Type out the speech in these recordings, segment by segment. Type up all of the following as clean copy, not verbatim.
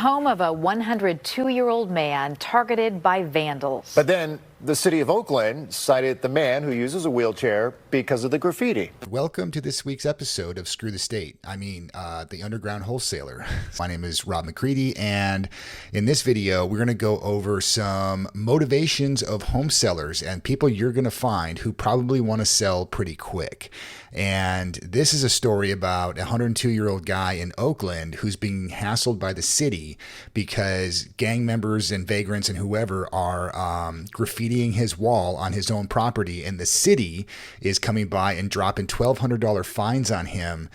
Home of a 102-year-old man targeted by vandals. But then the city of Oakland cited the man who uses a wheelchair because of the graffiti. Welcome to this week's episode of Screw the State. The underground wholesaler. My name is Rob MacReady, and in this video, we're going to go over some motivations of home sellers and people you're going to find who probably want to sell pretty quick. And this is a story about a 102-year-old guy in Oakland who's being hassled by the city because gang members and vagrants and whoever are graffitiing his wall on his own property, and the city is coming by and dropping $1,200 fines on him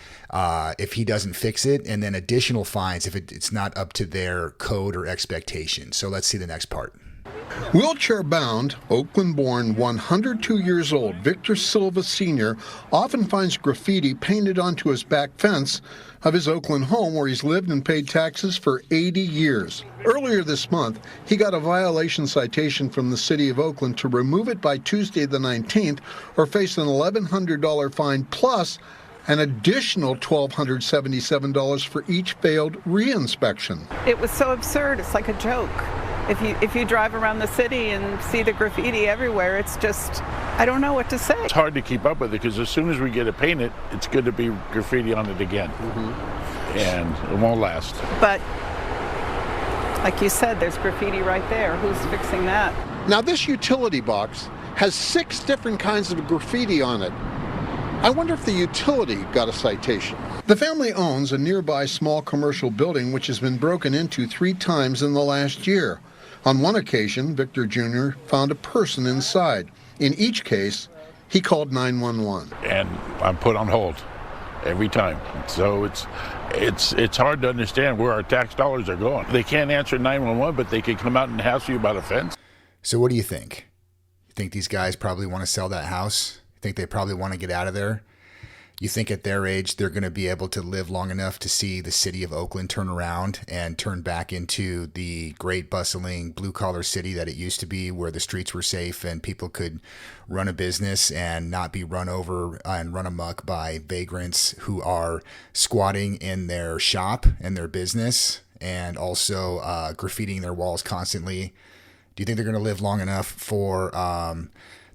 if he doesn't fix it, and then additional fines if it's not up to their code or expectation. So let's see the next part. Wheelchair-bound, Oakland-born, 102 years old, Victor Silva Sr. often finds graffiti painted onto his back fence of his Oakland home where he's lived and paid taxes for 80 years. Earlier this month, he got a violation citation from the city of Oakland to remove it by Tuesday the 19th or face an $1,100 fine plus an additional $1,277 for each failed re-inspection. It was so absurd, it's like a joke. If you drive around the city and see the graffiti everywhere, it's just, I don't know what to say. It's hard to keep up with it because as soon as we get it painted, it's good to be graffiti on it again. And it won't last. But like you said, there's graffiti right there. Who's fixing that? Now this utility box has 6 different kinds of graffiti on it. I wonder if the utility got a citation. The family owns a nearby small commercial building which has been broken into 3 times in the last year. On one occasion, Victor Jr. found a person inside. In each case, he called 911. And I'm put on hold every time. So it's hard to understand where our tax dollars are going. They can't answer 911, but they can come out and hassle you about a fence. So what do you think? You think these guys probably want to sell that house? You think they probably want to get out of there? You think at their age they're going to be able to live long enough to see the city of Oakland turn around and turn back into the great bustling blue-collar city that it used to be, where the streets were safe and people could run a business and not be run over and run amok by vagrants who are squatting in their shop and their business and also graffitiing their walls constantly? Do you think they're going to live long enough for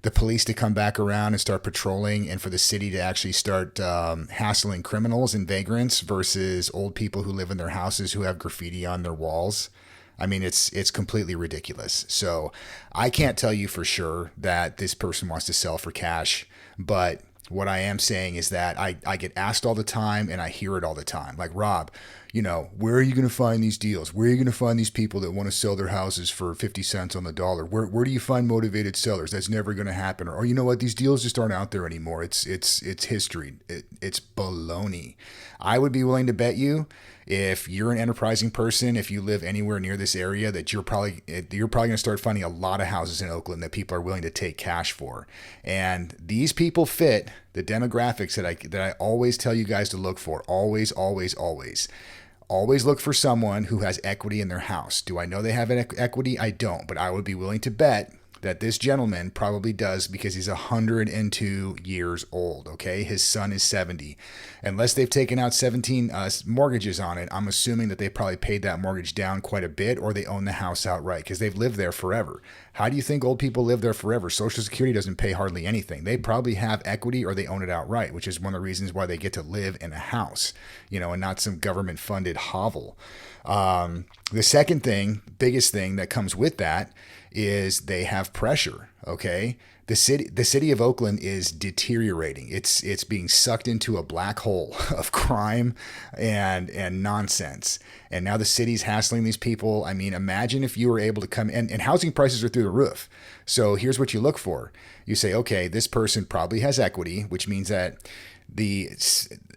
the police to come back around and start patrolling, and for the city to actually start hassling criminals and vagrants versus old people who live in their houses who have graffiti on their walls? I mean, it's completely ridiculous. So I can't tell you for sure that this person wants to sell for cash, but what I am saying is that I get asked all the time and I hear it all the time. Like, Rob, where are you going to find these deals? Where are you going to find these people that want to sell their houses for 50 cents on the dollar? Where do you find motivated sellers? That's never going to happen. Or you know what? These deals just aren't out there anymore. It's history. It's baloney. I would be willing to bet you, if you're an enterprising person, if you live anywhere near this area, that you're probably going to start finding a lot of houses in Oakland that people are willing to take cash for. And these people fit the demographics that I always tell you guys to look for. Always, always, always. Always look for someone who has equity in their house. Do I know they have equity? I don't, but I would be willing to bet that this gentleman probably does, because he's 102 years old, okay? His son is 70. Unless they've taken out 17 mortgages on it, I'm assuming that they probably paid that mortgage down quite a bit, or they own the house outright because they've lived there forever. How do you think old people live there forever? Social Security doesn't pay hardly anything. They probably have equity or they own it outright, which is one of the reasons why they get to live in a house, and not some government-funded hovel. The second thing, biggest thing that comes with that is they have pressure, okay? The city of Oakland is deteriorating. It's being sucked into a black hole of crime and nonsense. And now the city's hassling these people. I mean, imagine if you were able to come in, and housing prices are through the roof. So here's what you look for. You say, okay, this person probably has equity, which means that the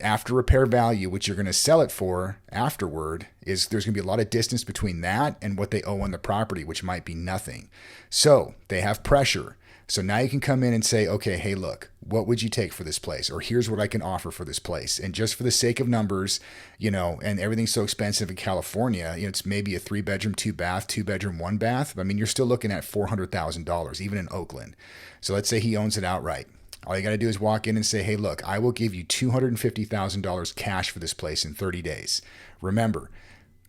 after repair value, which you're going to sell it for afterward, is there's going to be a lot of distance between that and what they owe on the property, which might be nothing. So they have pressure. So now you can come in and say, okay, hey, look, what would you take for this place? Or here's what I can offer for this place. And just for the sake of numbers, and everything's so expensive in California, it's maybe a 3-bedroom, 2-bath, 2-bedroom, 1-bath. I mean, you're still looking at $400,000, even in Oakland. So let's say he owns it outright. All you got to do is walk in and say, hey, look, I will give you $250,000 cash for this place in 30 days. Remember,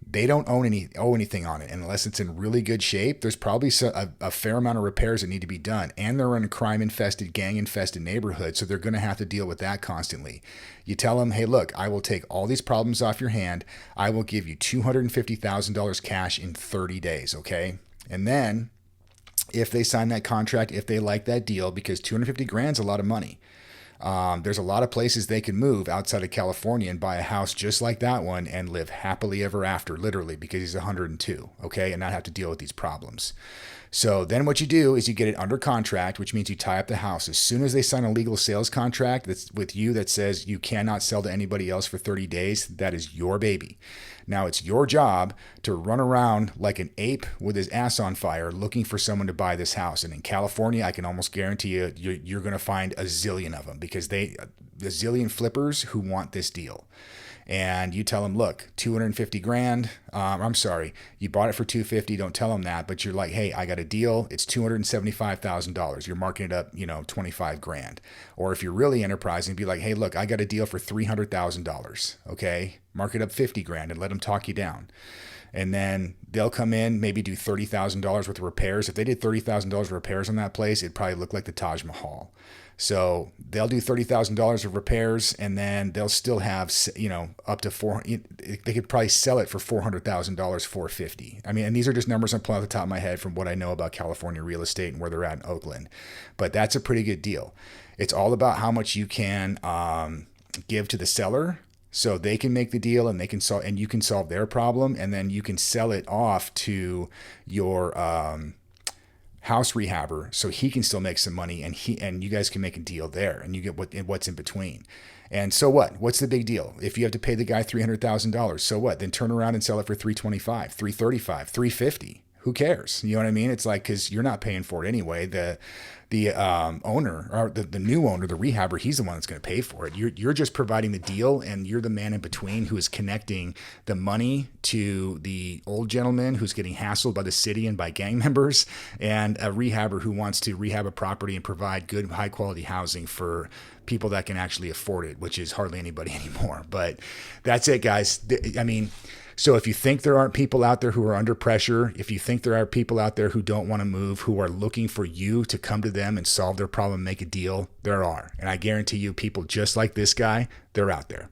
They don't owe anything on it, and unless it's in really good shape, there's probably a fair amount of repairs that need to be done. And they're in a crime-infested, gang-infested neighborhood, so they're going to have to deal with that constantly. You tell them, hey, look, I will take all these problems off your hand. I will give you $250,000 cash in 30 days, okay? And then if they sign that contract, if they like that deal, because 250 grand is a lot of money. There's a lot of places they can move outside of California and buy a house just like that one and live happily ever after, literally, because he's 102, okay, and not have to deal with these problems. So then what you do is you get it under contract, which means you tie up the house. As soon as they sign a legal sales contract that's with you that says you cannot sell to anybody else for 30 days, that is your baby. Now it's your job to run around like an ape with his ass on fire looking for someone to buy this house. And in California, I can almost guarantee you're going to find a zillion of them, because a zillion flippers who want this deal. And you tell them, look, 250 grand. I'm sorry, you bought it for 250. Don't tell them that, but you're like, hey, I got a deal. It's $275,000. You're marking it up, 25 grand. Or if you're really enterprising, be like, hey, look, I got a deal for $300,000. Okay, mark it up 50 grand and let them talk you down. And then they'll come in, maybe do $30,000 worth of repairs. If they did $30,000 of repairs on that place, it'd probably look like the Taj Mahal. So they'll do $30,000 of repairs, and then they'll still have, up to they could probably sell it for $400,000, $450,000. I mean, and these are just numbers I'm pulling off the top of my head from what I know about California real estate and where they're at in Oakland. But that's a pretty good deal. It's all about how much you can give to the seller, so they can make the deal and you can solve their problem, and then you can sell it off to your house rehabber so he can still make some money, and you guys can make a deal there, and you get what's in between. And so what? What's the big deal? If you have to pay the guy $300,000, so what? Then turn around and sell it for $325,000, $335,000, $350,000. Who cares? You know what I mean? It's like, because you're not paying for it anyway. The owner, or the new owner, the rehabber, he's the one that's going to pay for it. You're just providing the deal, and you're the man in between who is connecting the money to the old gentleman who's getting hassled by the city and by gang members, and a rehabber who wants to rehab a property and provide good, high quality housing for people that can actually afford it, which is hardly anybody anymore. But that's it, guys. I mean, so if you think there aren't people out there who are under pressure, if you think there are people out there who don't want to move, who are looking for you to come to them and solve their problem, make a deal, there are. And I guarantee you, people just like this guy, they're out there.